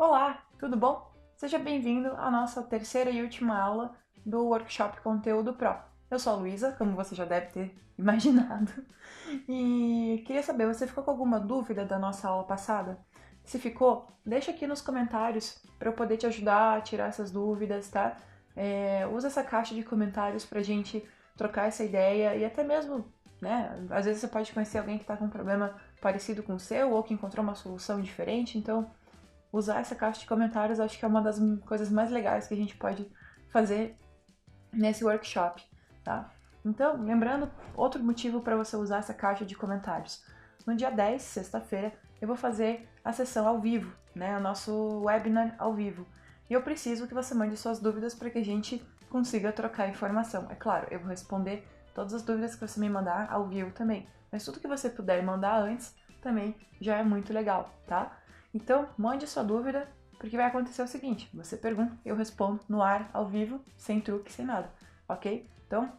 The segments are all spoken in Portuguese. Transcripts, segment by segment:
Olá, tudo bom? Seja bem-vindo à nossa terceira e última aula do Workshop Conteúdo Pro. Eu sou a Luísa, como você já deve ter imaginado, e queria saber, você ficou com alguma dúvida da nossa aula passada? Se ficou, deixa aqui nos comentários para eu poder te ajudar a tirar essas dúvidas, tá? Usa essa caixa de comentários para a gente trocar essa ideia e até mesmo, né? Às vezes você pode conhecer alguém que está com um problema parecido com o seu ou que encontrou uma solução diferente, então usar essa caixa de comentários acho que é uma das coisas mais legais que a gente pode fazer nesse workshop, tá? Então, lembrando, outro motivo para você usar essa caixa de comentários. No dia 10, sexta-feira, eu vou fazer a sessão ao vivo, né? O nosso webinar ao vivo. E eu preciso que você mande suas dúvidas para que a gente consiga trocar informação. É claro, eu vou responder todas as dúvidas que você me mandar ao vivo também. Mas tudo que você puder mandar antes também já é muito legal, tá? Então, mande sua dúvida, porque vai acontecer o seguinte: você pergunta, eu respondo no ar, ao vivo, sem truque, sem nada, ok? Então,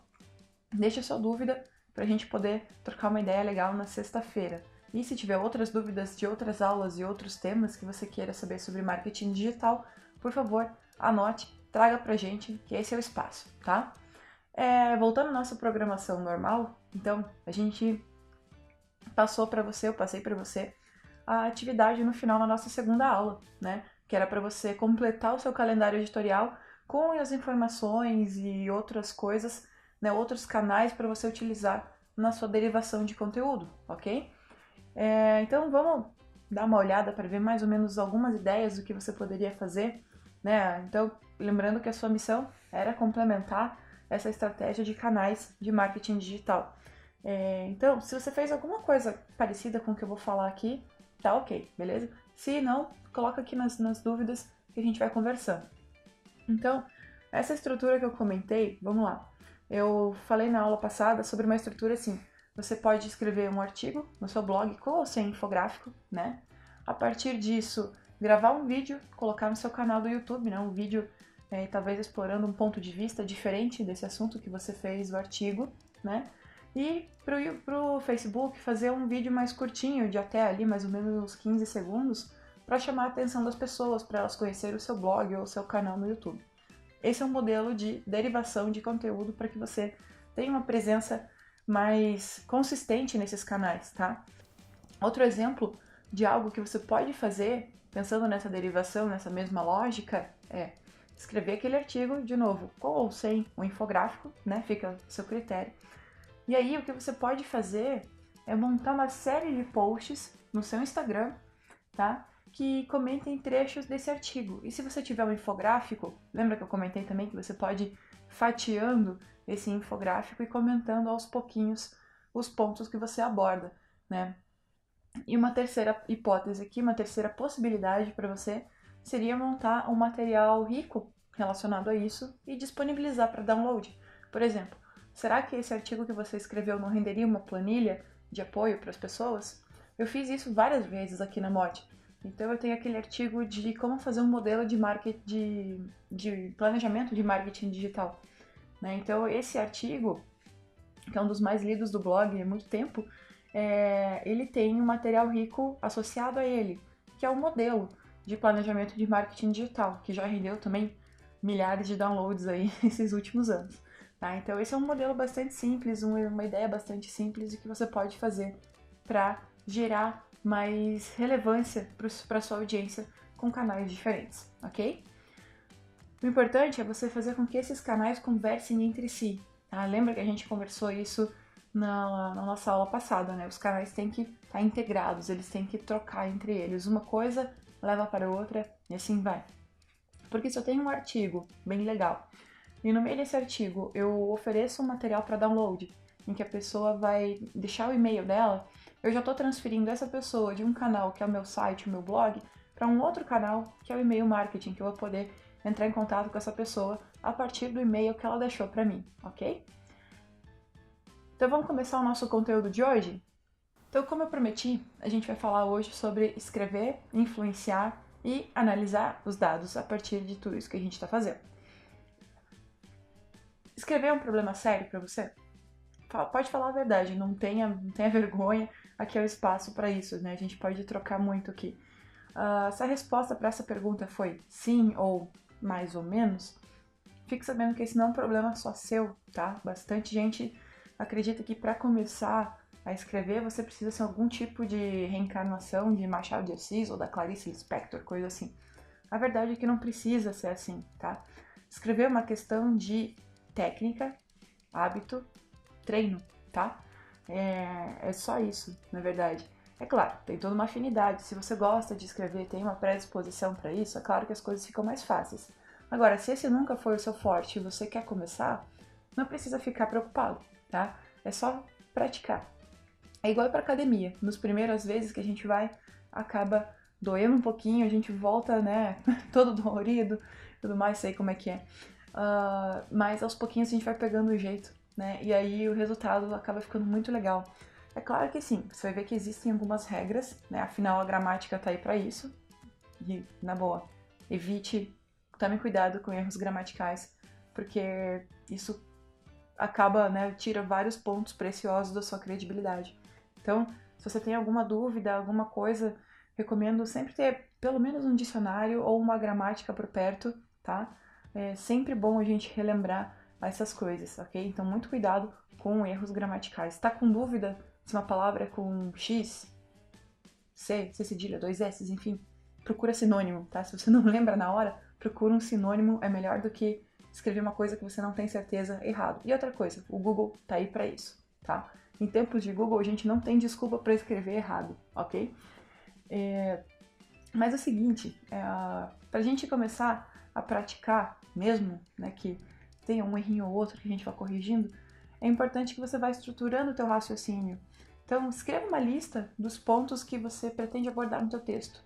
deixa sua dúvida para a gente poder trocar uma ideia legal na sexta-feira. E se tiver outras dúvidas de outras aulas e outros temas que você queira saber sobre marketing digital, por favor, anote, traga pra gente, que esse é o espaço, tá? Voltando à nossa programação normal, então a gente passou para você, eu passei para você a atividade no final na nossa segunda aula, né? Que era para você completar o seu calendário editorial com as informações e outras coisas, né? Outros canais para você utilizar na sua derivação de conteúdo, ok? Então vamos dar uma olhada para ver mais ou menos algumas ideias do que você poderia fazer, né? Então, lembrando que a sua missão era complementar essa estratégia de canais de marketing digital. Então, se você fez alguma coisa parecida com o que eu vou falar aqui, tá ok, beleza? Se não, coloca aqui nas dúvidas que a gente vai conversando. Então, essa estrutura que eu comentei, vamos lá. Eu falei na aula passada sobre uma estrutura assim. Você pode escrever um artigo no seu blog com ou sem infográfico, né? A partir disso, gravar um vídeo, colocar no seu canal do YouTube, né? Um vídeo talvez explorando um ponto de vista diferente desse assunto que você fez o artigo, né? E pro Facebook fazer um vídeo mais curtinho, de até ali mais ou menos uns 15 segundos, para chamar a atenção das pessoas, para elas conhecerem o seu blog ou o seu canal no YouTube. Esse é um modelo de derivação de conteúdo para que você tenha uma presença mais consistente nesses canais, tá? Outro exemplo de algo que você pode fazer, pensando nessa derivação, nessa mesma lógica, é escrever aquele artigo, de novo, com ou sem um infográfico, né? Fica a seu critério. E aí o que você pode fazer é montar uma série de posts no seu Instagram, tá? Que comentem trechos desse artigo. E se você tiver um infográfico, lembra que eu comentei também que você pode ir fatiando esse infográfico e comentando aos pouquinhos os pontos que você aborda, né? E uma terceira hipótese aqui, uma terceira possibilidade para você seria montar um material rico relacionado a isso e disponibilizar para download. Por exemplo, será que esse artigo que você escreveu não renderia uma planilha de apoio para as pessoas? Eu fiz isso várias vezes aqui na Mod. Então eu tenho aquele artigo de como fazer um modelo de marketing, de planejamento de marketing digital, né? Então esse artigo, que é um dos mais lidos do blog há muito tempo, ele tem um material rico associado a ele, que é o modelo de planejamento de marketing digital, que já rendeu também milhares de downloads aí esses últimos anos. Tá? Então esse é um modelo bastante simples, uma ideia bastante simples de que você pode fazer para gerar mais relevância para sua audiência com canais diferentes, ok? O importante é você fazer com que esses canais conversem entre si. Tá? Lembra que a gente conversou isso na nossa aula passada, né? Os canais têm que estar integrados, eles têm que trocar entre eles. Uma coisa leva para outra e assim vai. Porque se eu tenho um artigo bem legal e no meio desse artigo eu ofereço um material para download, em que a pessoa vai deixar o e-mail dela, eu já estou transferindo essa pessoa de um canal que é o meu site, o meu blog, para um outro canal que é o e-mail marketing, que eu vou poder entrar em contato com essa pessoa a partir do e-mail que ela deixou para mim, ok? Então vamos começar o nosso conteúdo de hoje? Então, como eu prometi, a gente vai falar hoje sobre escrever, influenciar e analisar os dados a partir de tudo isso que a gente está fazendo. Escrever é um problema sério para você? Pode falar a verdade, não tenha vergonha, aqui é o espaço para isso, né? A gente pode trocar muito aqui. Se a resposta para essa pergunta foi sim ou mais ou menos, fique sabendo que esse não é um problema só seu, tá? Bastante gente acredita que para começar a escrever você precisa ser algum tipo de reencarnação de Machado de Assis ou da Clarice Lispector, coisa assim. A verdade é que não precisa ser assim, tá? Escrever é uma questão de técnica, hábito, treino, tá? É só isso, na verdade. É claro, tem toda uma afinidade. Se você gosta de escrever, tem uma predisposição para isso, é claro que as coisas ficam mais fáceis. Agora, se esse nunca foi o seu forte e você quer começar, não precisa ficar preocupado, tá? É só praticar. É igual para academia. Nas primeiras vezes que a gente vai, acaba doendo um pouquinho, a gente volta, né, todo dolorido, tudo mais, sei como é que é. Mas aos pouquinhos a gente vai pegando o jeito, né? E aí o resultado acaba ficando muito legal. É claro que sim, você vai ver que existem algumas regras, né? Afinal a gramática tá aí para isso. E, na boa, evite, tome cuidado com erros gramaticais, porque isso acaba, né, tira vários pontos preciosos da sua credibilidade. Então, se você tem alguma dúvida, alguma coisa, recomendo sempre ter pelo menos um dicionário ou uma gramática por perto, tá? É sempre bom a gente relembrar essas coisas, ok? Então, muito cuidado com erros gramaticais. Tá com dúvida se uma palavra é com X, C cedilha, dois S, enfim, procura sinônimo, tá? Se você não lembra na hora, procura um sinônimo, é melhor do que escrever uma coisa que você não tem certeza errado. E outra coisa, o Google tá aí para isso, tá? Em tempos de Google, a gente não tem desculpa para escrever errado, ok? Mas é o seguinte, pra gente começar a praticar mesmo, né, que tenha um errinho ou outro que a gente vá corrigindo, é importante que você vá estruturando o teu raciocínio. Então, escreva uma lista dos pontos que você pretende abordar no teu texto.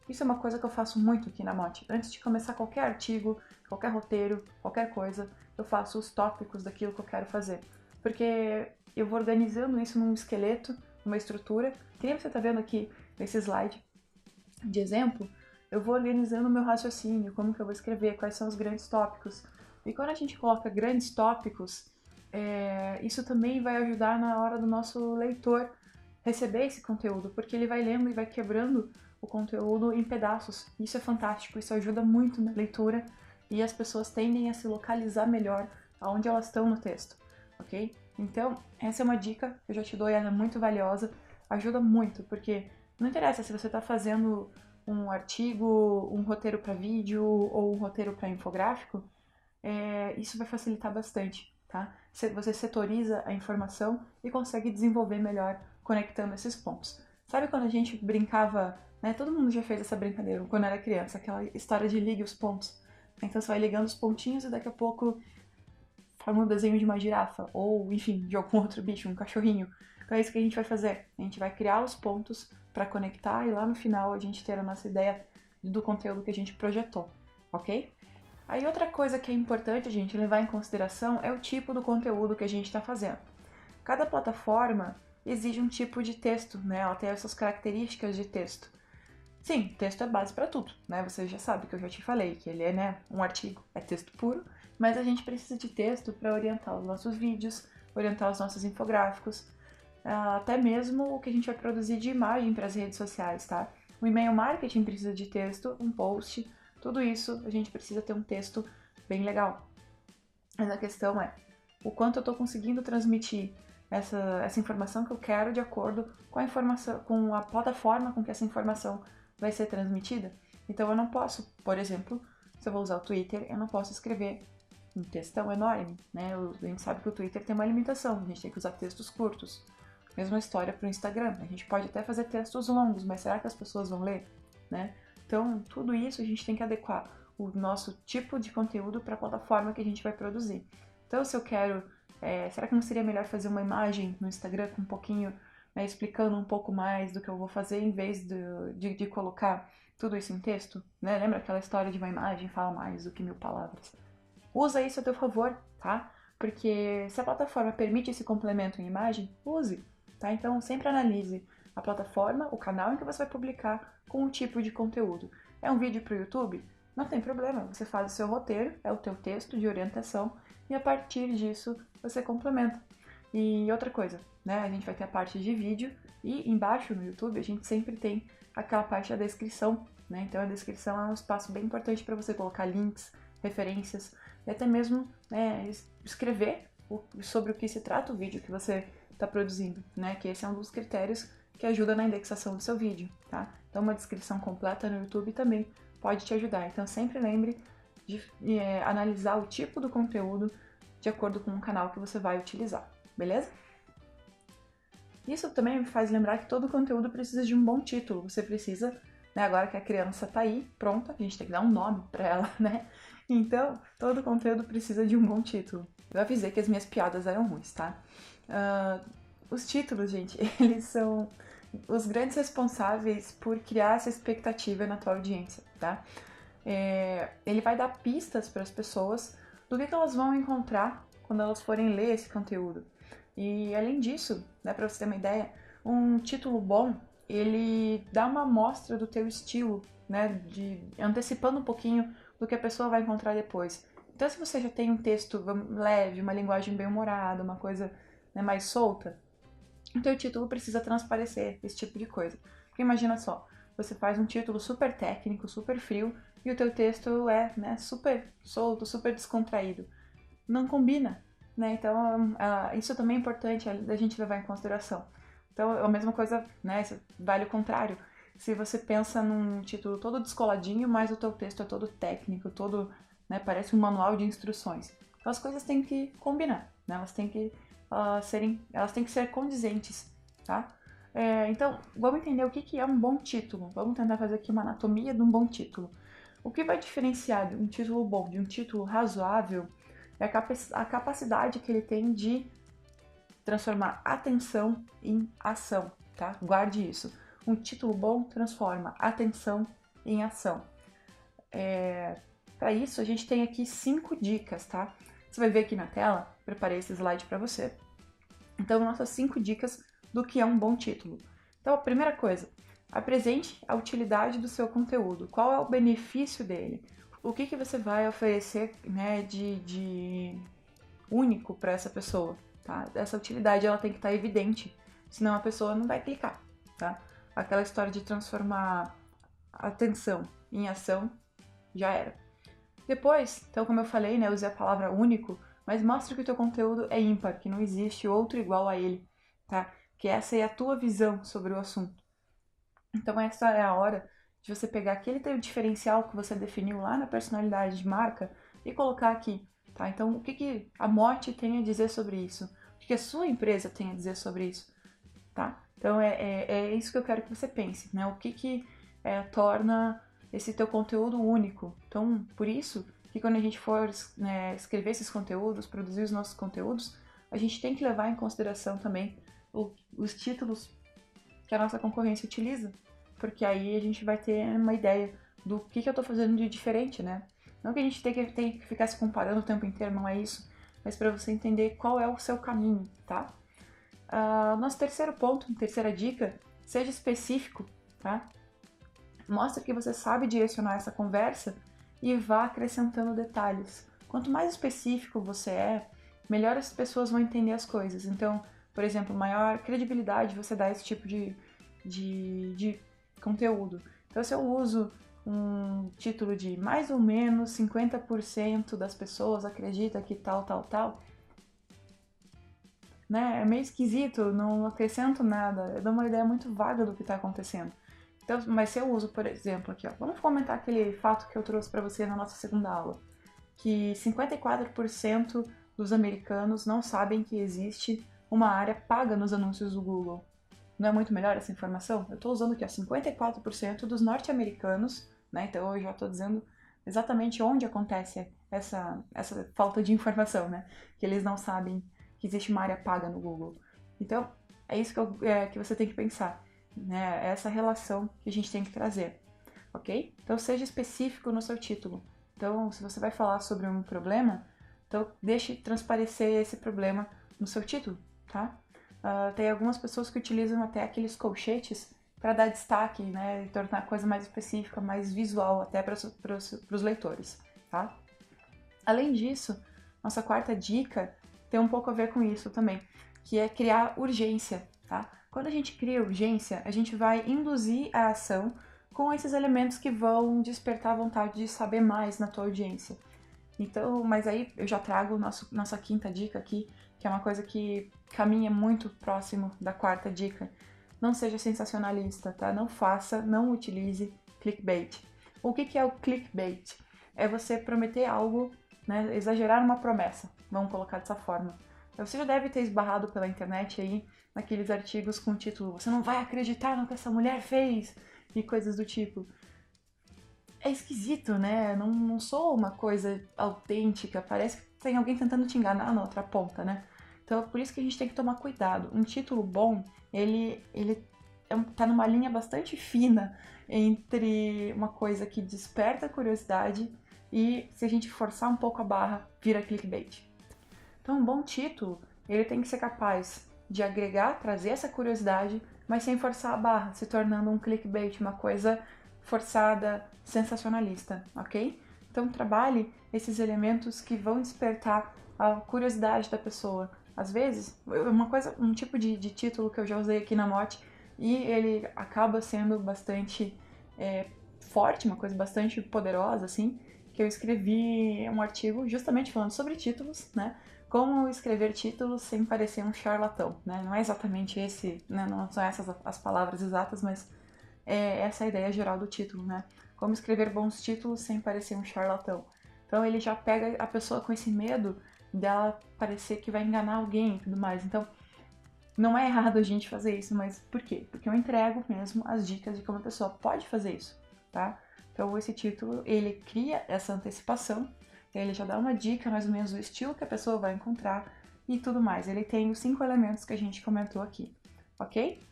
Isso é uma coisa que eu faço muito aqui na Mote. Antes de começar qualquer artigo, qualquer roteiro, qualquer coisa, eu faço os tópicos daquilo que eu quero fazer. Porque eu vou organizando isso num esqueleto, numa estrutura. Que nem você está vendo aqui nesse slide de exemplo, eu vou organizando o meu raciocínio, como que eu vou escrever, quais são os grandes tópicos. E quando a gente coloca grandes tópicos, isso também vai ajudar na hora do nosso leitor receber esse conteúdo, porque ele vai lendo e vai quebrando o conteúdo em pedaços. Isso é fantástico, isso ajuda muito na leitura e as pessoas tendem a se localizar melhor aonde elas estão no texto, ok? Então, essa é uma dica que eu já te dou e ela é muito valiosa, ajuda muito, porque não interessa se você está fazendo um artigo, um roteiro para vídeo ou um roteiro para infográfico, isso vai facilitar bastante, tá? Você setoriza a informação e consegue desenvolver melhor conectando esses pontos. Sabe quando a gente brincava, né? Todo mundo já fez essa brincadeira quando era criança, aquela história de ligue os pontos. Então você vai ligando os pontinhos e daqui a pouco forma um desenho de uma girafa, ou enfim, de algum outro bicho, um cachorrinho. Então é isso que a gente vai fazer. A gente vai criar os pontos para conectar e lá no final a gente ter a nossa ideia do conteúdo que a gente projetou, ok? Aí outra coisa que é importante a gente levar em consideração é o tipo do conteúdo que a gente está fazendo. Cada plataforma exige um tipo de texto, né? Ela tem essas características de texto. Sim, texto é base para tudo, né? Você já sabe que eu já te falei que ele é, né, um artigo, é texto puro, mas a gente precisa de texto para orientar os nossos vídeos, orientar os nossos infográficos, até mesmo o que a gente vai produzir de imagem para as redes sociais, tá? O e-mail marketing precisa de texto, um post, tudo isso a gente precisa ter um texto bem legal. Mas a questão é o quanto eu estou conseguindo transmitir essa informação que eu quero de acordo com a informação, com a plataforma com que essa informação vai ser transmitida. Então eu não posso, por exemplo, se eu vou usar o Twitter, eu não posso escrever um textão enorme, né? A gente sabe que o Twitter tem uma limitação, a gente tem que usar textos curtos. Mesma história para o Instagram, a gente pode até fazer textos longos, mas será que as pessoas vão ler, né? Então, tudo isso a gente tem que adequar o nosso tipo de conteúdo para a plataforma que a gente vai produzir. Então, se eu quero, será que não seria melhor fazer uma imagem no Instagram com um pouquinho, né, explicando um pouco mais do que eu vou fazer, em vez de colocar tudo isso em texto? Né? Lembra aquela história de uma imagem fala mais do que 1000 palavras? Usa isso a teu favor, tá? Porque se a plataforma permite esse complemento em imagem, use, tá? Então sempre analise a plataforma, o canal em que você vai publicar com o tipo de conteúdo. É um vídeo para o YouTube? Não tem problema, você faz o seu roteiro, é o teu texto de orientação e a partir disso você complementa. E outra coisa, né? A gente vai ter a parte de vídeo e embaixo no YouTube a gente sempre tem aquela parte da descrição né? Então a descrição é um espaço bem importante para você colocar links, referências e até mesmo, né, escrever sobre o que se trata o vídeo que você está produzindo, né? Que esse é um dos critérios que ajuda na indexação do seu vídeo, tá? Então uma descrição completa no YouTube também pode te ajudar. Então sempre lembre de analisar o tipo do conteúdo de acordo com o canal que você vai utilizar, beleza? Isso também me faz lembrar que todo conteúdo precisa de um bom título. Você precisa, né, agora que a criança tá aí, pronta, a gente tem que dar um nome para ela, né? Então, todo conteúdo precisa de um bom título. Eu avisei que as minhas piadas eram ruins, tá? Os títulos, gente, eles são os grandes responsáveis por criar essa expectativa na tua audiência, tá? Ele vai dar pistas para as pessoas do que elas vão encontrar quando elas forem ler esse conteúdo. E além disso, né, para você ter uma ideia, um título bom, ele dá uma amostra do teu estilo, né, antecipando um pouquinho do que a pessoa vai encontrar depois. Então, se você já tem um texto leve, uma linguagem bem humorada, uma coisa, né, mais solta, o teu título precisa transparecer esse tipo de coisa. Porque imagina só, você faz um título super técnico, super frio, e o teu texto é, né, super solto, super descontraído. Não combina, né? Então, isso também é importante da gente levar em consideração. Então, a mesma coisa, né, vale o contrário. Se você pensa num título todo descoladinho, mas o teu texto é todo técnico, todo, né, parece um manual de instruções. Então, as coisas têm que combinar, né? Elas têm que ser condizentes, tá? Então, vamos entender o que é um bom título. Vamos tentar fazer aqui uma anatomia de um bom título. O que vai diferenciar um título bom de um título razoável é a capacidade que ele tem de transformar atenção em ação, tá? Guarde isso. Um título bom transforma atenção em ação. Para isso, a gente tem aqui 5 dicas, tá? Você vai ver aqui na tela, preparei esse slide para você. Então, nossas 5 dicas do que é um bom título. Então, a primeira coisa, apresente a utilidade do seu conteúdo. Qual é o benefício dele? O que você vai oferecer, né, de único para essa pessoa, tá? Essa utilidade ela tem que estar evidente, senão a pessoa não vai clicar, tá? Aquela história de transformar atenção em ação já era. Depois, então como eu falei, né, usei a palavra único, mas mostre que o teu conteúdo é ímpar, que não existe outro igual a ele, tá? Que essa é a tua visão sobre o assunto. Então essa é a hora de você pegar aquele teu diferencial que você definiu lá na personalidade de marca e colocar aqui, tá? Então o que a Morte tem a dizer sobre isso? O que a sua empresa tem a dizer sobre isso, tá? Então é isso que eu quero que você pense, né? O que torna esse teu conteúdo único. Então, por isso que quando a gente for, né, escrever esses conteúdos, produzir os nossos conteúdos, a gente tem que levar em consideração também os títulos que a nossa concorrência utiliza, porque aí a gente vai ter uma ideia do que eu estou fazendo de diferente, né? Não que a gente tenha que ficar se comparando o tempo inteiro, não é isso, mas para você entender qual é o seu caminho, tá? Nosso terceiro ponto, terceira dica, seja específico, tá? Mostra que você sabe direcionar essa conversa e vá acrescentando detalhes. Quanto mais específico você é, melhor as pessoas vão entender as coisas. Então, por exemplo, maior credibilidade você dá a esse tipo de conteúdo. Então, se eu uso um título de mais ou menos 50% das pessoas acredita que tal, né? É meio esquisito, não acrescento nada, eu dou uma ideia muito vaga do que está acontecendo. Então, mas se eu uso, por exemplo, aqui, ó, vamos comentar aquele fato que eu trouxe para você na nossa segunda aula, que 54% dos americanos não sabem que existe uma área paga nos anúncios do Google. Não é muito melhor essa informação? Eu estou usando aqui, ó, 54% dos norte-americanos, né? Então eu já estou dizendo exatamente onde acontece essa falta de informação, né? Que eles não sabem que existe uma área paga no Google. Então, é isso que você tem que pensar, né? É essa relação que a gente tem que trazer, ok? Então, seja específico no seu título. Então, se você vai falar sobre um problema, então deixe transparecer esse problema no seu título, tá? Tem algumas pessoas que utilizam até aqueles colchetes para dar destaque, né? E tornar a coisa mais específica, mais visual até para os leitores, tá? Além disso, nossa quarta dica tem um pouco a ver com isso também, que é criar urgência, tá? Quando a gente cria urgência, a gente vai induzir a ação com esses elementos que vão despertar a vontade de saber mais na tua audiência. Então, mas aí eu já trago nossa quinta dica aqui, que é uma coisa que caminha muito próximo da quarta dica. Não seja sensacionalista, tá? Não utilize clickbait. O que é o clickbait? É você prometer algo, né? Exagerar uma promessa, vamos colocar dessa forma. Você já deve ter esbarrado pela internet aí, naqueles artigos com o título "Você não vai acreditar no que essa mulher fez" e coisas do tipo. É esquisito, né? Não sou uma coisa autêntica, parece que tem alguém tentando te enganar na outra ponta, né? Então é por isso que a gente tem que tomar cuidado. Um título bom, ele tá numa linha bastante fina entre uma coisa que desperta curiosidade e, se a gente forçar um pouco a barra, vira clickbait. Então um bom título, ele tem que ser capaz de agregar, trazer essa curiosidade, mas sem forçar a barra, se tornando um clickbait, uma coisa forçada, sensacionalista, ok? Então trabalhe esses elementos que vão despertar a curiosidade da pessoa. Às vezes, um tipo de título que eu já usei aqui na Mote e ele acaba sendo bastante forte, uma coisa bastante poderosa, assim, que eu escrevi um artigo justamente falando sobre títulos, né? Como escrever títulos sem parecer um charlatão, né? Não é exatamente esse, né? Não são essas as palavras exatas, mas essa é a ideia geral do título, né? Como escrever bons títulos sem parecer um charlatão. Então ele já pega a pessoa com esse medo dela parecer que vai enganar alguém e tudo mais. Então não é errado a gente fazer isso, mas por quê? Porque eu entrego mesmo as dicas de como a pessoa pode fazer isso, tá? Então esse título, ele cria essa antecipação, ele já dá uma dica mais ou menos do estilo que a pessoa vai encontrar e tudo mais. Ele tem os 5 elementos que a gente comentou aqui, ok?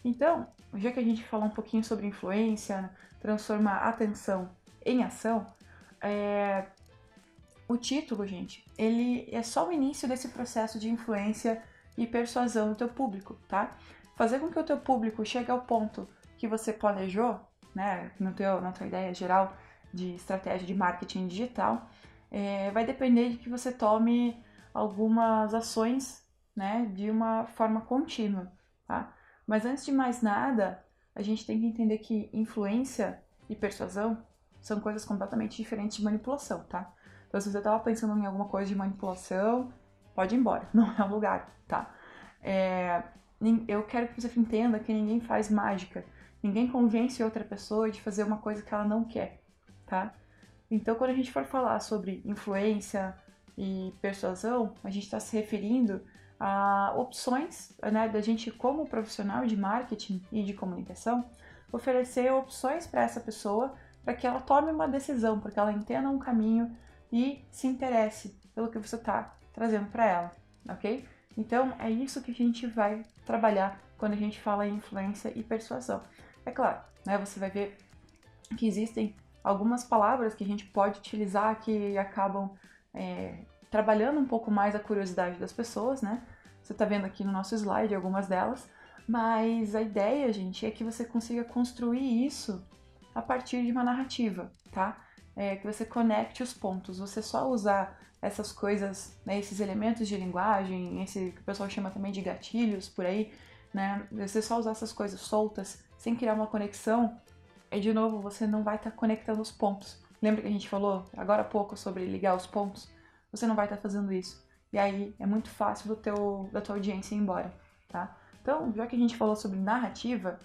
Então, já que a gente falou um pouquinho sobre influência, transformar atenção em ação, o título, gente, ele é só o início desse processo de influência e persuasão do teu público, tá? Fazer com que o teu público chegue ao ponto que você planejou, né, na tua ideia geral de estratégia de marketing digital, vai depender de que você tome algumas ações, né, de uma forma contínua, tá? Mas antes de mais nada, a gente tem que entender que influência e persuasão são coisas completamente diferentes de manipulação, tá? Então, se você estava pensando em alguma coisa de manipulação, pode ir embora, não é o lugar, tá? Eu quero que você entenda que ninguém faz mágica, ninguém convence outra pessoa de fazer uma coisa que ela não quer, tá? Então, quando a gente for falar sobre influência e persuasão, a gente está se referindo a opções, né, da gente, como profissional de marketing e de comunicação, oferecer opções para essa pessoa para que ela tome uma decisão, para que ela entenda um caminho e se interesse pelo que você está trazendo para ela, ok? Então, é isso que a gente vai trabalhar quando a gente fala em influência e persuasão. É claro, né, você vai ver que existem algumas palavras que a gente pode utilizar que acabam trabalhando um pouco mais a curiosidade das pessoas, né? Você tá vendo aqui no nosso slide algumas delas, mas a ideia, gente, é que você consiga construir isso a partir de uma narrativa, tá? Que você conecte os pontos. Você só usar essas coisas, né, esses elementos de linguagem, esse que o pessoal chama também de gatilhos por aí, né? Você só usar essas coisas soltas, sem criar uma conexão, de novo, você não vai estar conectando os pontos. Lembra que a gente falou agora há pouco sobre ligar os pontos? Você não vai estar fazendo isso. E aí é muito fácil da tua audiência ir embora, tá? Então, já que a gente falou sobre narrativa,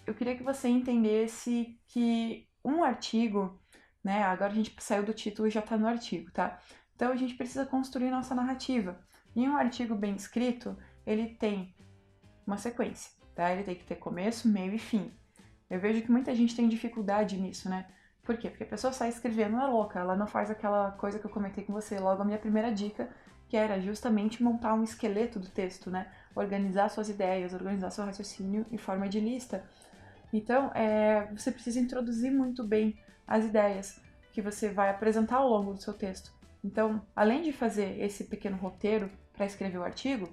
eu queria que você entendesse que um artigo, né? Agora a gente saiu do título e já está no artigo, tá? Então a gente precisa construir nossa narrativa. E um artigo bem escrito, ele tem uma sequência, tá? Ele tem que ter começo, meio e fim. Eu vejo que muita gente tem dificuldade nisso, né? Por quê? Porque a pessoa sai escrevendo é louca, ela não faz aquela coisa que eu comentei com você logo a minha primeira dica, que era justamente montar um esqueleto do texto, né? Organizar suas ideias, organizar seu raciocínio em forma de lista. Então, você precisa introduzir muito bem as ideias que você vai apresentar ao longo do seu texto. Então, além de fazer esse pequeno roteiro para escrever o artigo,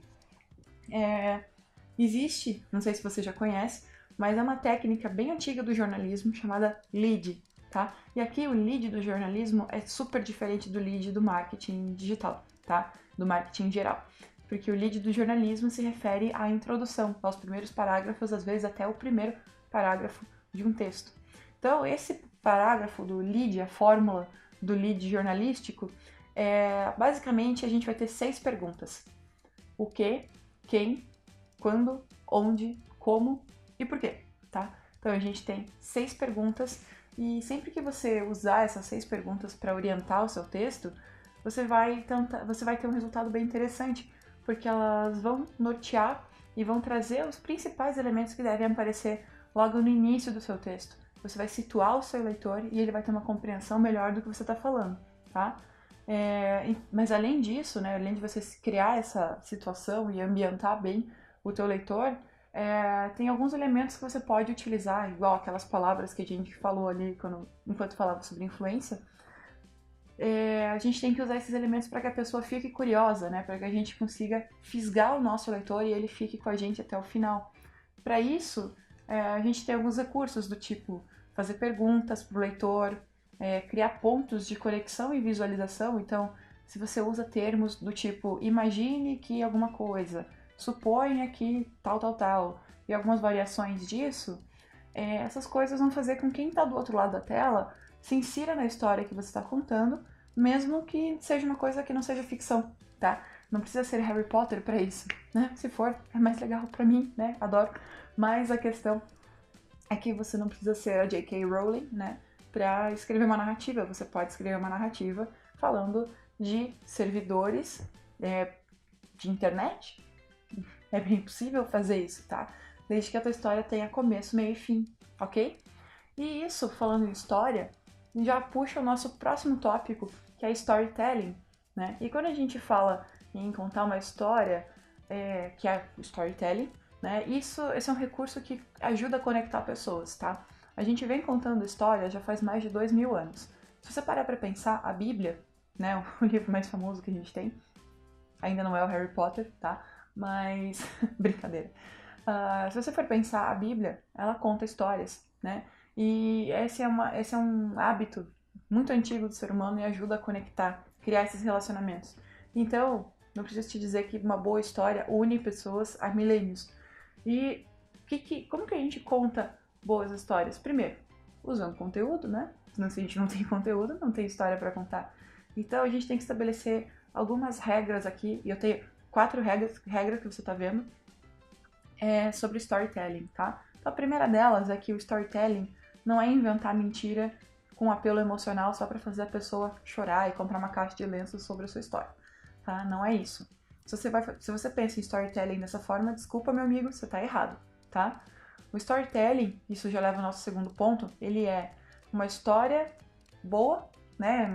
existe, não sei se você já conhece, mas é uma técnica bem antiga do jornalismo chamada lead, tá? E aqui o lead do jornalismo é super diferente do lead do marketing digital, tá? Do marketing geral. Porque o lead do jornalismo se refere à introdução, aos primeiros parágrafos, às vezes até o primeiro parágrafo de um texto. Então, esse parágrafo do lead, a fórmula do lead jornalístico, basicamente a gente vai ter 6 perguntas. O que, quem, quando, onde, como e por quê, tá? Então a gente tem 6 perguntas e sempre que você usar essas 6 perguntas para orientar o seu texto, você vai ter um resultado bem interessante, porque elas vão nortear e vão trazer os principais elementos que devem aparecer logo no início do seu texto. Você vai situar o seu leitor e ele vai ter uma compreensão melhor do que você está falando, tá? Mas além disso, né, além de você criar essa situação e ambientar bem o teu leitor, tem alguns elementos que você pode utilizar, igual aquelas palavras que a gente falou ali enquanto falava sobre influência. A gente tem que usar esses elementos para que a pessoa fique curiosa, né, para que a gente consiga fisgar o nosso leitor e ele fique com a gente até o final. Para isso, a gente tem alguns recursos do tipo fazer perguntas para o leitor, criar pontos de conexão e visualização. Então, se você usa termos do tipo imagine que alguma coisa, suponha que tal, e algumas variações disso, essas coisas vão fazer com que quem está do outro lado da tela se insira na história que você está contando, mesmo que seja uma coisa que não seja ficção, tá? Não precisa ser Harry Potter para isso, né? Se for, é mais legal para mim, né? Adoro. Mas a questão é que você não precisa ser a J.K. Rowling, né? Para escrever uma narrativa. Você pode escrever uma narrativa falando de servidores de internet. É bem possível fazer isso, tá? Desde que a tua história tenha começo, meio e fim, ok? E isso, falando em história, já puxa o nosso próximo tópico, que é storytelling, né? E quando a gente fala em contar uma história, que é o storytelling, né? Esse é um recurso que ajuda a conectar pessoas, tá? A gente vem contando história já faz mais de 2000 anos. Se você parar para pensar, a Bíblia, né, o livro mais famoso que a gente tem, ainda não é o Harry Potter, tá? Mas, brincadeira. Se você for pensar, a Bíblia, ela conta histórias, né? E esse é um hábito muito antigo do ser humano e ajuda a conectar, criar esses relacionamentos. Então, não preciso te dizer que uma boa história une pessoas há milênios. E como que a gente conta boas histórias? Primeiro, usando conteúdo, né? Senão, se a gente não tem conteúdo, não tem história para contar. Então, a gente tem que estabelecer algumas regras aqui, e eu tenho 4 regras que você está vendo, sobre storytelling, tá? Então, a primeira delas é que o storytelling não é inventar mentira com apelo emocional só para fazer a pessoa chorar e comprar uma caixa de lenços sobre a sua história, tá? Não é isso. Se você pensa em storytelling dessa forma, desculpa, meu amigo, você tá errado, tá? O storytelling, isso já leva ao nosso segundo ponto, ele é uma história boa, né?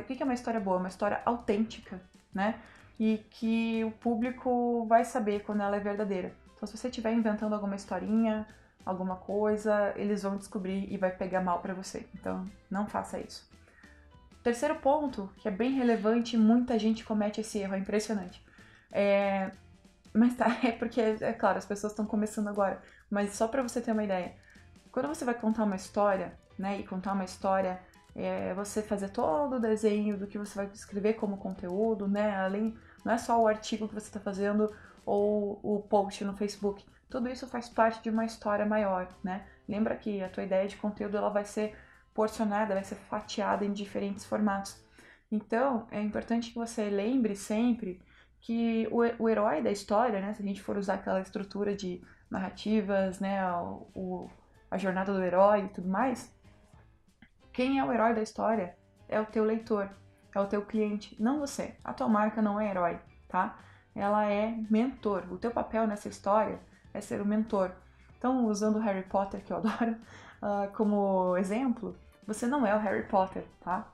O que é uma história boa? Uma história autêntica, né? E que o público vai saber quando ela é verdadeira. Então, se você estiver inventando alguma historinha, alguma coisa, eles vão descobrir e vai pegar mal pra você. Então, não faça isso. Terceiro ponto, que é bem relevante, muita gente comete esse erro, é impressionante. Mas tá, é porque, claro, as pessoas estão começando agora, mas só pra você ter uma ideia. Quando você vai contar uma história, né, e contar uma história, você fazer todo o desenho do que você vai escrever como conteúdo, né, não é só o artigo que você está fazendo ou o post no Facebook. Tudo isso faz parte de uma história maior, né? Lembra que a tua ideia de conteúdo ela vai ser porcionada, vai ser fatiada em diferentes formatos. Então, é importante que você lembre sempre que o herói da história, né, se a gente for usar aquela estrutura de narrativas, né, a jornada do herói e tudo mais, quem é o herói da história é o teu leitor, é o teu cliente, não você. A tua marca não é herói, tá? Ela é mentor. O teu papel nessa história é ser o mentor. Então, usando o Harry Potter, que eu adoro, como exemplo, você não é o Harry Potter, tá?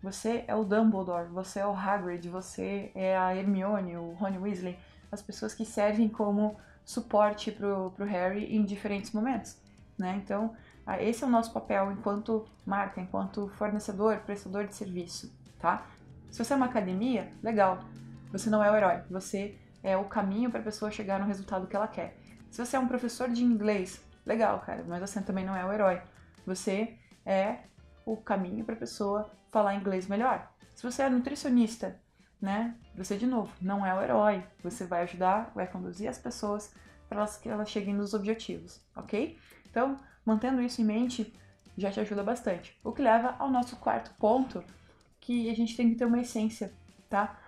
Você é o Dumbledore, você é o Hagrid, você é a Hermione, o Ron Weasley, as pessoas que servem como suporte pro Harry em diferentes momentos, né? Então, esse é o nosso papel enquanto marca, enquanto fornecedor, prestador de serviço, tá? Se você é uma academia, legal, você não é o herói, você é o caminho para a pessoa chegar no resultado que ela quer. Se você é um professor de inglês, legal, cara, mas você também não é o herói. Você é o caminho para a pessoa falar inglês melhor. Se você é nutricionista, né, você de novo não é o herói. Você vai ajudar, vai conduzir as pessoas para que elas cheguem nos objetivos, ok? Então, mantendo isso em mente já te ajuda bastante. O que leva ao nosso quarto ponto, que a gente tem que ter uma essência, tá?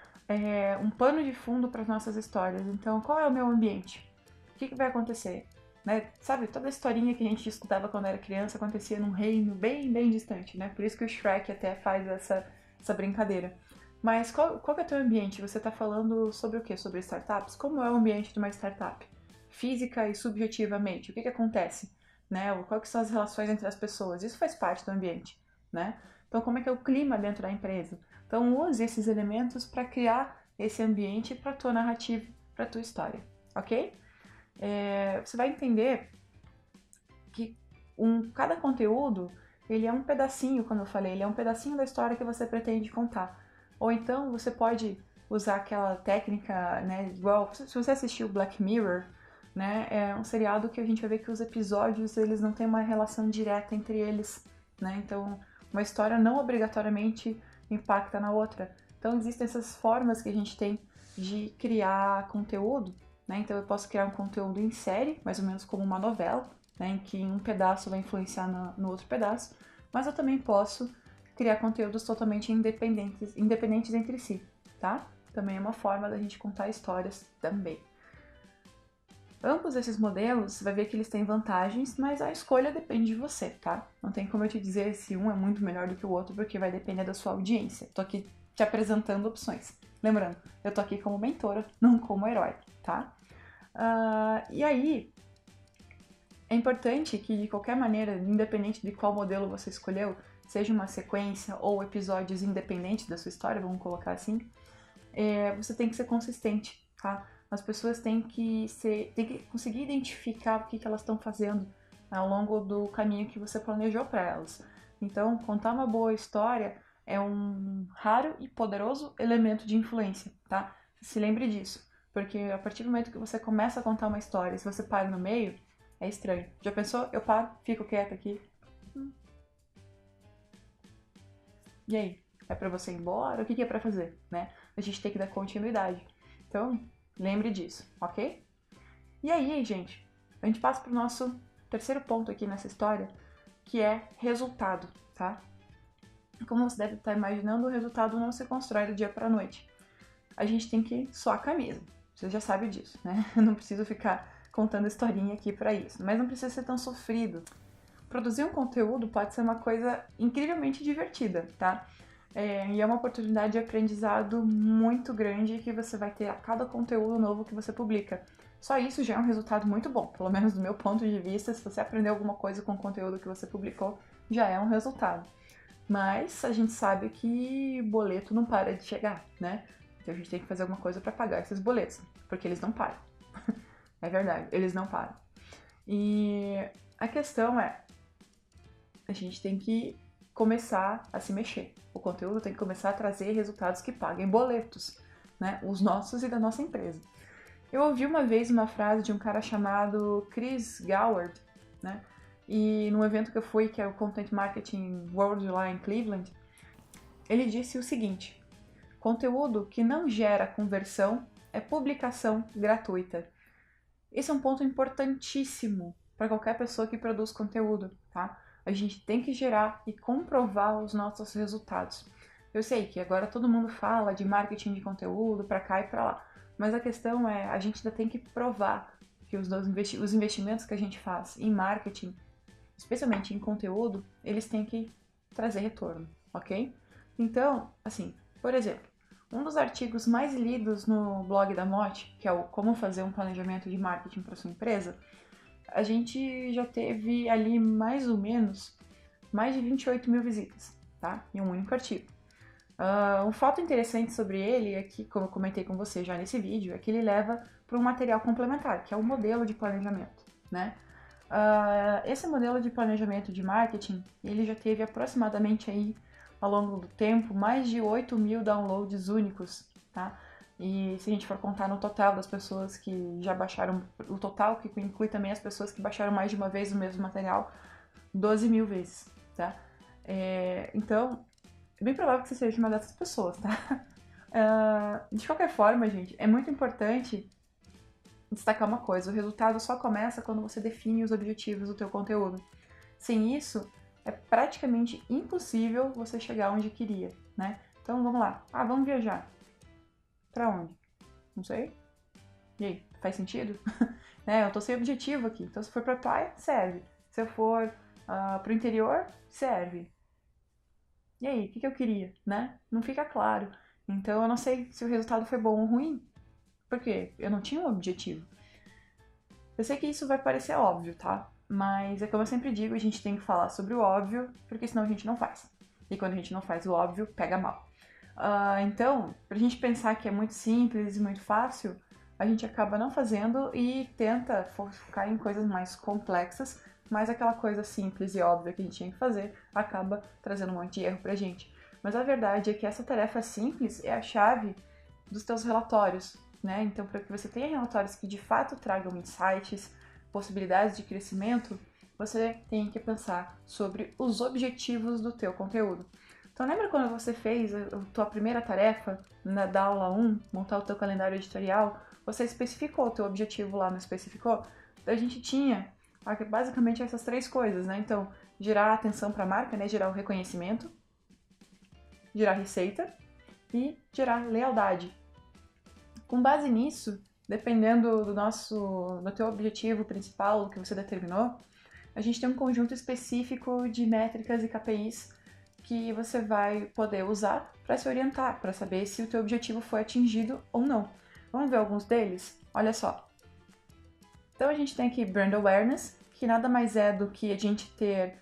Um pano de fundo para as nossas histórias. Então, qual é o meu ambiente? O que vai acontecer? Né? Sabe, toda a historinha que a gente escutava quando era criança acontecia num reino bem, bem distante, né? Por isso que o Shrek até faz essa brincadeira. Mas qual que é o teu ambiente? Você está falando sobre o quê? Sobre startups? Como é o ambiente de uma startup? Física e subjetivamente, o que acontece? Né? Quais são as relações entre as pessoas? Isso faz parte do ambiente, né? Então, como é que é o clima dentro da empresa? Então, use esses elementos para criar esse ambiente para a tua narrativa, para a tua história, ok? Você vai entender que cada conteúdo, ele é um pedacinho, como eu falei, ele é um pedacinho da história que você pretende contar. Ou então, você pode usar aquela técnica, né, igual, se você assistiu Black Mirror, né, é um seriado que a gente vai ver que os episódios, eles não têm uma relação direta entre eles, né, então uma história não obrigatoriamente impacta na outra. Então existem essas formas que a gente tem de criar conteúdo, né, então eu posso criar um conteúdo em série, mais ou menos como uma novela, né, em que um pedaço vai influenciar no outro pedaço, mas eu também posso criar conteúdos totalmente independentes entre si, tá? Também é uma forma da gente contar histórias também. Ambos esses modelos, você vai ver que eles têm vantagens, mas a escolha depende de você, tá? Não tem como eu te dizer se um é muito melhor do que o outro, porque vai depender da sua audiência. Tô aqui te apresentando opções. Lembrando, eu tô aqui como mentora, não como herói, tá? E aí, é importante que, de qualquer maneira, independente de qual modelo você escolheu, seja uma sequência ou episódios independentes da sua história, vamos colocar assim, você tem que ser consistente, tá? As pessoas têm que conseguir identificar o que elas estão fazendo ao longo do caminho que você planejou para elas. Então, contar uma boa história é um raro e poderoso elemento de influência, tá? Se lembre disso, porque a partir do momento que você começa a contar uma história, se você para no meio, é estranho. Já pensou? Eu paro, fico quieta aqui. E aí? É pra você ir embora? O que é pra fazer, né? A gente tem que dar continuidade. Então, lembre disso, ok? E aí, gente, a gente passa pro nosso terceiro ponto aqui nessa história, que é resultado, tá? Como você deve estar imaginando, o resultado não se constrói do dia pra noite. A gente tem que suar a camisa. Você já sabe disso, né? Eu não preciso ficar contando historinha aqui pra isso. Mas não precisa ser tão sofrido. Produzir um conteúdo pode ser uma coisa incrivelmente divertida, tá? E é uma oportunidade de aprendizado muito grande que você vai ter a cada conteúdo novo que você publica. Só isso já é um resultado muito bom, pelo menos do meu ponto de vista. Se você aprender alguma coisa com o conteúdo que você publicou, já é um resultado. Mas a gente sabe que boleto não para de chegar, né? Então a gente tem que fazer alguma coisa para pagar esses boletos, porque eles não param. É verdade, eles não param. E a questão é, a gente tem que começar a se mexer. O conteúdo tem que começar a trazer resultados que paguem boletos, né? Os nossos e da nossa empresa. Eu ouvi uma vez uma frase de um cara chamado Chris Goward, né? E num evento que eu fui, que é o Content Marketing World lá em Cleveland, ele disse o seguinte: conteúdo que não gera conversão é publicação gratuita. Esse é um ponto importantíssimo para qualquer pessoa que produz conteúdo, tá? A gente tem que gerar e comprovar os nossos resultados. Eu sei que agora todo mundo fala de marketing de conteúdo para cá e para lá, mas a questão é, a gente ainda tem que provar que os investimentos que a gente faz em marketing, especialmente em conteúdo, eles têm que trazer retorno, ok? Então, assim, por exemplo, um dos artigos mais lidos no blog da Mote, que é o Como Fazer um Planejamento de Marketing para Sua Empresa, a gente já teve ali mais ou menos mais de 28 mil visitas, tá? Em um único artigo. Um fato interessante sobre ele é que, como eu comentei com você já nesse vídeo, é que ele leva para um material complementar, que é o modelo de planejamento, né? Esse modelo de planejamento de marketing, ele já teve aproximadamente aí, ao longo do tempo, mais de 8 mil downloads únicos, tá? E se a gente for contar no total das pessoas que já baixaram, o total que inclui também as pessoas que baixaram mais de uma vez o mesmo material, 12 mil vezes, tá? Então, é bem provável que você seja uma dessas pessoas, tá? De qualquer forma, gente, é muito importante destacar uma coisa: o resultado só começa quando você define os objetivos do teu conteúdo. Sem isso, é praticamente impossível você chegar onde queria, né? Então vamos lá. Vamos viajar. Pra onde? Não sei. E aí, faz sentido? Né? Eu tô sem objetivo aqui. Então se for pra praia, serve. Se eu for pro interior, serve. E aí, o que eu queria, né? Não fica claro. Então eu não sei se o resultado foi bom ou ruim. Por quê? Eu não tinha um objetivo. Eu sei que isso vai parecer óbvio, tá? Mas é como eu sempre digo, a gente tem que falar sobre o óbvio, porque senão a gente não faz. E quando a gente não faz o óbvio, pega mal. Então, pra gente pensar que é muito simples e muito fácil, a gente acaba não fazendo e tenta focar em coisas mais complexas, mas aquela coisa simples e óbvia que a gente tinha que fazer acaba trazendo um monte de erro pra gente. Mas a verdade é que essa tarefa simples é a chave dos teus relatórios, né? Então, para que você tenha relatórios que de fato tragam insights, possibilidades de crescimento, você tem que pensar sobre os objetivos do teu conteúdo. Então, lembra quando você fez a tua primeira tarefa da aula 1, montar o teu calendário editorial? Você especificou o teu objetivo lá, não especificou? A gente tinha basicamente essas três coisas, né? Então, gerar atenção para a marca, né? Gerar o reconhecimento, gerar receita e gerar lealdade. Com base nisso, dependendo do teu objetivo principal, o que você determinou, a gente tem um conjunto específico de métricas e KPIs que você vai poder usar para se orientar, para saber se o teu objetivo foi atingido ou não. Vamos ver alguns deles? Olha só. Então a gente tem aqui Brand Awareness, que nada mais é do que a gente ter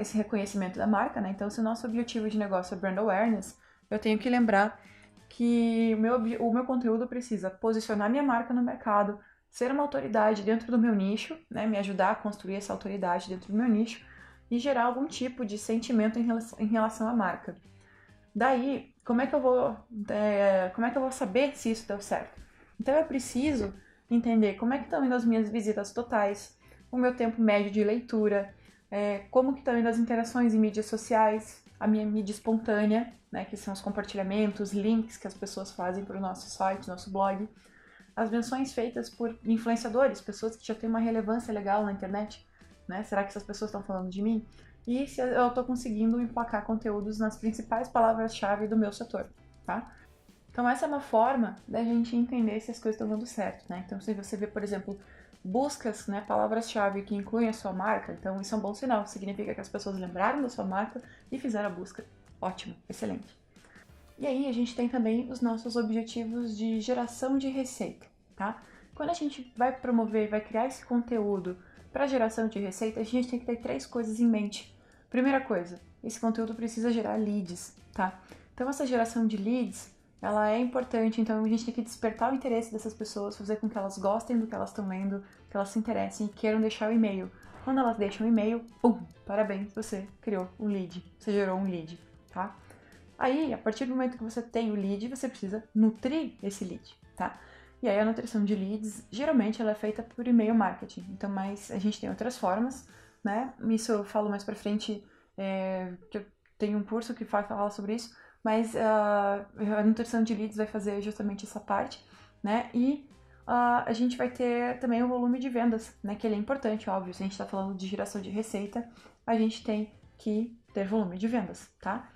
esse reconhecimento da marca, né? Então, se o nosso objetivo de negócio é Brand Awareness, eu tenho que lembrar que o meu conteúdo precisa posicionar minha marca no mercado, ser uma autoridade dentro do meu nicho, né? Me ajudar a construir essa autoridade dentro do meu nicho e gerar algum tipo de sentimento em relação à marca. Daí, como é que eu vou saber se isso deu certo? Então eu preciso entender como é que estão indo as minhas visitas totais, o meu tempo médio de leitura, como que estão indo as interações em mídias sociais, a minha mídia espontânea, né, que são os compartilhamentos, links que as pessoas fazem para o nosso site, nosso blog, as menções feitas por influenciadores, pessoas que já têm uma relevância legal na internet, né? Será que essas pessoas estão falando de mim? E se eu estou conseguindo emplacar conteúdos nas principais palavras-chave do meu setor, tá? Então essa é uma forma da gente entender se as coisas estão dando certo, né? Então se você vê, por exemplo, buscas, né, palavras-chave que incluem a sua marca, então isso é um bom sinal, significa que as pessoas lembraram da sua marca e fizeram a busca. Ótimo, excelente. E aí a gente tem também os nossos objetivos de geração de receita, tá? Quando a gente vai promover, vai criar esse conteúdo para geração de receita, a gente tem que ter três coisas em mente. Primeira coisa, esse conteúdo precisa gerar leads, tá? Então essa geração de leads, ela é importante, então a gente tem que despertar o interesse dessas pessoas, fazer com que elas gostem do que elas estão lendo, que elas se interessem e queiram deixar o e-mail. Quando elas deixam o e-mail, pum, parabéns, você criou um lead, você gerou um lead, tá? Aí, a partir do momento que você tem o lead, você precisa nutrir esse lead, tá? E aí a nutrição de leads, geralmente ela é feita por e-mail marketing. Então, mas a gente tem outras formas, né? Isso eu falo mais pra frente, que eu tenho um curso que fala sobre isso, mas a nutrição de leads vai fazer justamente essa parte, né? E a gente vai ter também o volume de vendas, né? Que ele é importante, óbvio. Se a gente tá falando de geração de receita, a gente tem que ter volume de vendas, tá?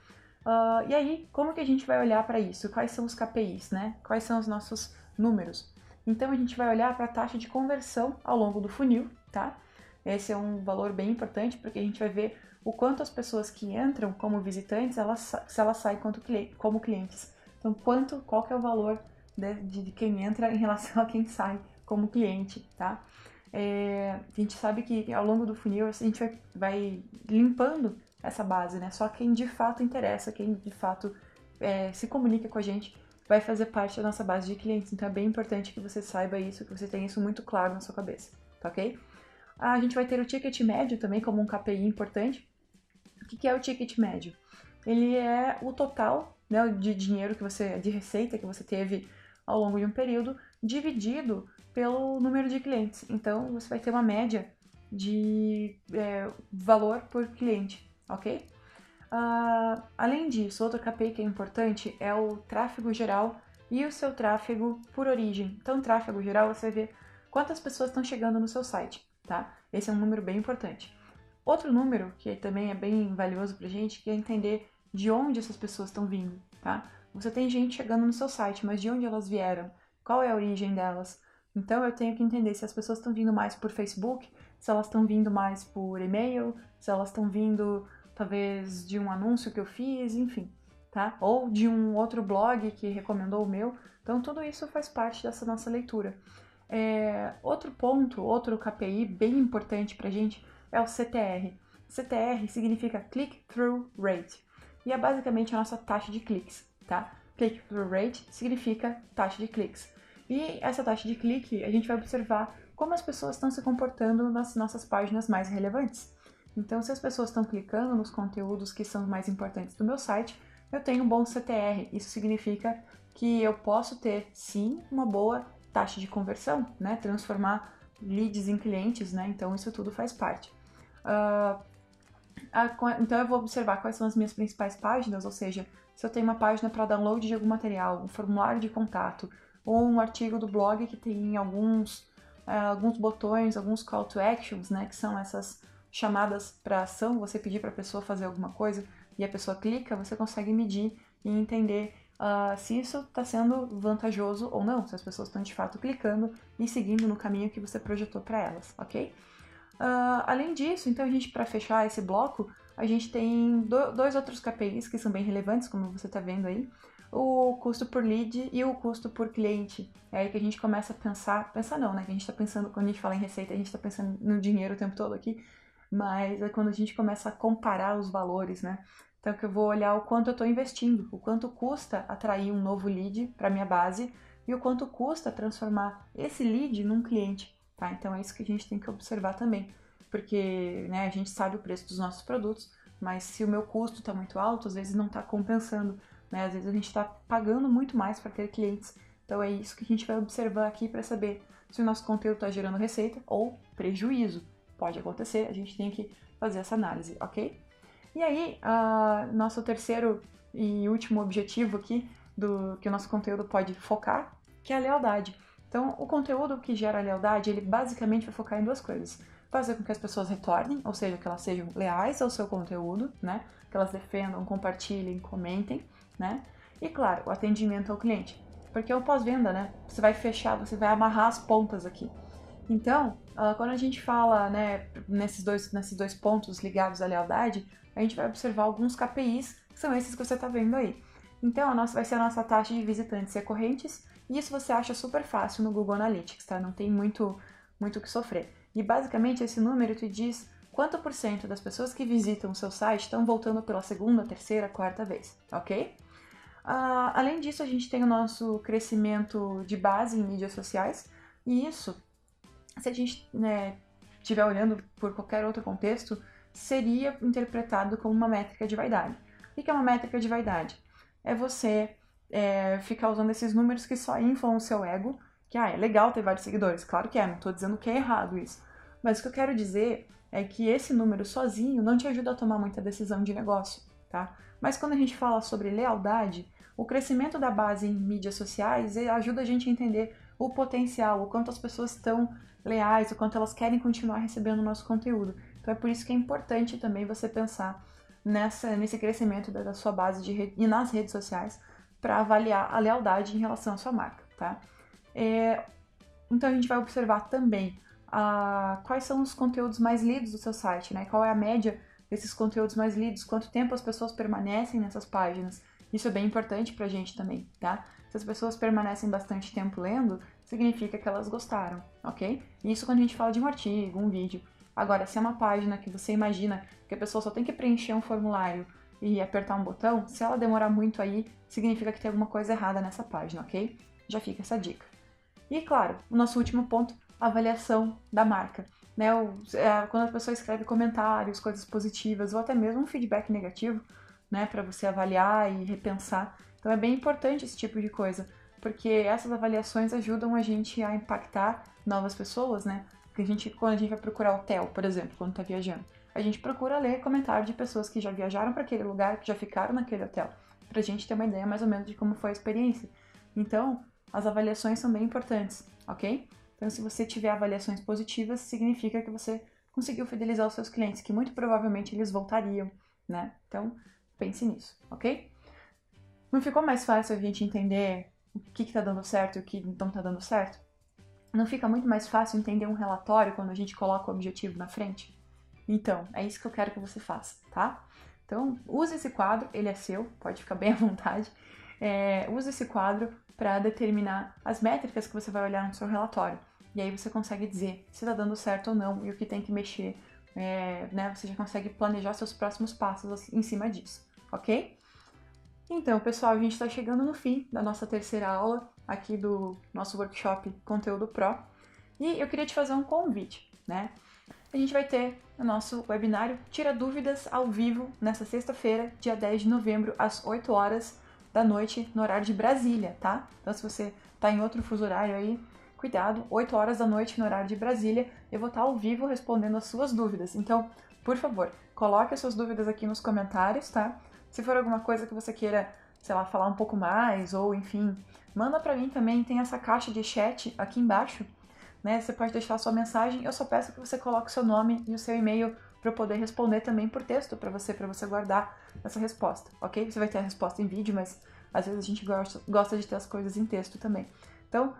E aí, como que a gente vai olhar para isso? Quais são os KPIs, né? Quais são os nossos números? Então, a gente vai olhar para a taxa de conversão ao longo do funil, tá? Esse é um valor bem importante, porque a gente vai ver o quanto as pessoas que entram como visitantes, se elas saem como clientes. Então, qual que é o valor de quem entra em relação a quem sai como cliente, tá? A gente sabe que ao longo do funil a gente vai limpando essa base, né? Só quem de fato interessa, quem de fato se comunica com a gente, vai fazer parte da nossa base de clientes. Então é bem importante que você saiba isso, que você tenha isso muito claro na sua cabeça, tá ok? A gente vai ter o ticket médio também como um KPI importante. O que é o ticket médio? Ele é o total, né, de dinheiro de receita que você teve ao longo de um período, dividido pelo número de clientes. Então você vai ter uma média de valor por cliente, ok? Além disso, outro KPI que é importante é o tráfego geral e o seu tráfego por origem. Então, tráfego geral, você vê quantas pessoas estão chegando no seu site, tá? Esse é um número bem importante. Outro número que também é bem valioso pra gente, que é entender de onde essas pessoas estão vindo, tá? Você tem gente chegando no seu site, mas de onde elas vieram? Qual é a origem delas? Então eu tenho que entender se as pessoas estão vindo mais por Facebook, se elas estão vindo mais por e-mail, se elas estão vindo talvez de um anúncio que eu fiz, enfim, tá? Ou de um outro blog que recomendou o meu. Então tudo isso faz parte dessa nossa leitura. Outro ponto, outro KPI bem importante pra gente é o CTR. CTR significa Click-Through Rate e é basicamente a nossa taxa de cliques, tá? Click-Through Rate significa taxa de cliques. E essa taxa de clique, a gente vai observar como as pessoas estão se comportando nas nossas páginas mais relevantes. Então, se as pessoas estão clicando nos conteúdos que são mais importantes do meu site, eu tenho um bom CTR. Isso significa que eu posso ter, sim, uma boa taxa de conversão, né? Transformar leads em clientes, né? Então, isso tudo faz parte. Então, eu vou observar quais são as minhas principais páginas, ou seja, se eu tenho uma página para download de algum material, um formulário de contato, ou um artigo do blog que tem alguns botões, alguns call to actions, né, que são essas chamadas para ação, você pedir para a pessoa fazer alguma coisa e a pessoa clica, você consegue medir e entender se isso está sendo vantajoso ou não, se as pessoas estão de fato clicando e seguindo no caminho que você projetou para elas, ok? Além disso, então a gente, para fechar esse bloco, a gente tem dois outros KPIs que são bem relevantes, como você está vendo aí, o custo por lead e o custo por cliente. É aí que a gente começa a pensar não, né? Que a gente está pensando, quando a gente fala em receita, a gente está pensando no dinheiro o tempo todo aqui, mas é quando a gente começa a comparar os valores, né? Então que eu vou olhar o quanto eu estou investindo, o quanto custa atrair um novo lead para minha base e o quanto custa transformar esse lead num cliente, tá? Então é isso que a gente tem que observar também, porque, né, a gente sabe o preço dos nossos produtos, mas se o meu custo está muito alto, às vezes não está compensando, né? Às vezes a gente está pagando muito mais para ter clientes. Então é isso que a gente vai observar aqui para saber se o nosso conteúdo está gerando receita ou prejuízo. Pode acontecer, a gente tem que fazer essa análise, ok? E aí, nosso terceiro e último objetivo aqui, que o nosso conteúdo pode focar, que é a lealdade. Então, o conteúdo que gera lealdade, ele basicamente vai focar em duas coisas. Fazer com que as pessoas retornem, ou seja, que elas sejam leais ao seu conteúdo, né? Que elas defendam, compartilhem, comentem, né? E, claro, o atendimento ao cliente. Porque é o pós-venda, né? Você vai fechar, você vai amarrar as pontas aqui. Então, quando a gente fala, né, nesses dois pontos ligados à lealdade, a gente vai observar alguns KPIs, que são esses que você está vendo aí. Então, vai ser a nossa taxa de visitantes recorrentes, e isso você acha super fácil no Google Analytics, tá? Não tem muito o que sofrer. E basicamente esse número te diz quanto por cento das pessoas que visitam o seu site estão voltando pela segunda, terceira, quarta vez, ok? Além disso, a gente tem o nosso crescimento de base em mídias sociais, e isso, se a gente estiver olhando por qualquer outro contexto, seria interpretado como uma métrica de vaidade. O que é uma métrica de vaidade? É você ficar usando esses números que só inflam o seu ego, que é legal ter vários seguidores, claro que é, não estou dizendo que é errado isso, mas o que eu quero dizer é que esse número sozinho não te ajuda a tomar muita decisão de negócio, tá? Mas quando a gente fala sobre lealdade, o crescimento da base em mídias sociais ajuda a gente a entender o potencial, o quanto as pessoas estão leais, o quanto elas querem continuar recebendo o nosso conteúdo. Então é por isso que é importante também você pensar nesse crescimento da sua base e nas redes sociais para avaliar a lealdade em relação à sua marca, tá? Então a gente vai observar também quais são os conteúdos mais lidos do seu site, né? Qual é a média desses conteúdos mais lidos, quanto tempo as pessoas permanecem nessas páginas. Isso é bem importante pra gente também, tá? Se as pessoas permanecem bastante tempo lendo, significa que elas gostaram, ok? Isso quando a gente fala de um artigo, um vídeo. Agora, se é uma página que você imagina que a pessoa só tem que preencher um formulário e apertar um botão, se ela demorar muito aí, significa que tem alguma coisa errada nessa página, ok? Já fica essa dica. E, claro, o nosso último ponto, a avaliação da marca. Né? Quando a pessoa escreve comentários, coisas positivas, ou até mesmo um feedback negativo, né, para você avaliar e repensar. Então é bem importante esse tipo de coisa, porque essas avaliações ajudam a gente a impactar novas pessoas, né? Porque quando a gente vai procurar hotel, por exemplo, quando está viajando, a gente procura ler comentários de pessoas que já viajaram para aquele lugar, que já ficaram naquele hotel, para a gente ter uma ideia mais ou menos de como foi a experiência. Então, as avaliações são bem importantes, ok? Então, se você tiver avaliações positivas, significa que você conseguiu fidelizar os seus clientes, que muito provavelmente eles voltariam, né? Então, pense nisso, ok? Não ficou mais fácil a gente entender o que está dando certo e o que não está dando certo? Não fica muito mais fácil entender um relatório quando a gente coloca o objetivo na frente? Então, é isso que eu quero que você faça, tá? Então, use esse quadro, ele é seu, pode ficar bem à vontade. Use esse quadro para determinar as métricas que você vai olhar no seu relatório. E aí você consegue dizer se está dando certo ou não e o que tem que mexer, né? Você já consegue planejar seus próximos passos em cima disso, ok? Então, pessoal, a gente está chegando no fim da nossa terceira aula aqui do nosso workshop Conteúdo Pro. E eu queria te fazer um convite, né? A gente vai ter o nosso webinário Tira Dúvidas ao vivo nessa sexta-feira, dia 10 de novembro, às 8 horas da noite, no horário de Brasília, tá? Então, se você tá em outro fuso horário aí, cuidado, 8 horas da noite no horário de Brasília, eu vou estar ao vivo respondendo as suas dúvidas. Então, por favor, coloque as suas dúvidas aqui nos comentários, tá? Se for alguma coisa que você queira, sei lá, falar um pouco mais, ou enfim, manda pra mim também, tem essa caixa de chat aqui embaixo, né? Você pode deixar a sua mensagem, eu só peço que você coloque o seu nome e o seu e-mail para eu poder responder também por texto para você guardar essa resposta, ok? Você vai ter a resposta em vídeo, mas às vezes a gente gosta de ter as coisas em texto também. Então,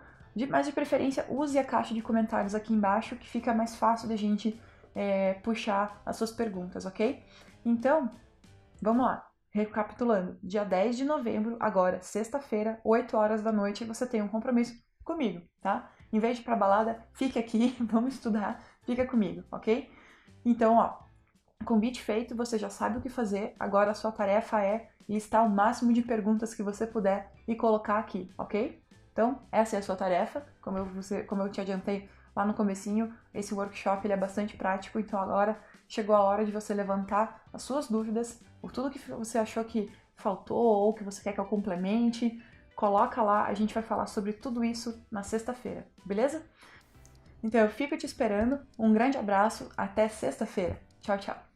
mas de preferência, use a caixa de comentários aqui embaixo, que fica mais fácil da gente puxar as suas perguntas, ok? Então, vamos lá. Recapitulando, dia 10 de novembro, agora, sexta-feira, 8 horas da noite, você tem um compromisso comigo, tá? Em vez de ir pra balada, fique aqui, vamos estudar, fica comigo, ok? Então, ó, convite feito, você já sabe o que fazer, agora a sua tarefa é listar o máximo de perguntas que você puder e colocar aqui, ok? Então, essa é a sua tarefa, como eu te adiantei lá no comecinho, esse workshop ele é bastante prático, então agora chegou a hora de você levantar as suas dúvidas, ou tudo que você achou que faltou ou que você quer que eu complemente, coloca lá, a gente vai falar sobre tudo isso na sexta-feira, beleza? Então eu fico te esperando, um grande abraço, até sexta-feira. Tchau, tchau!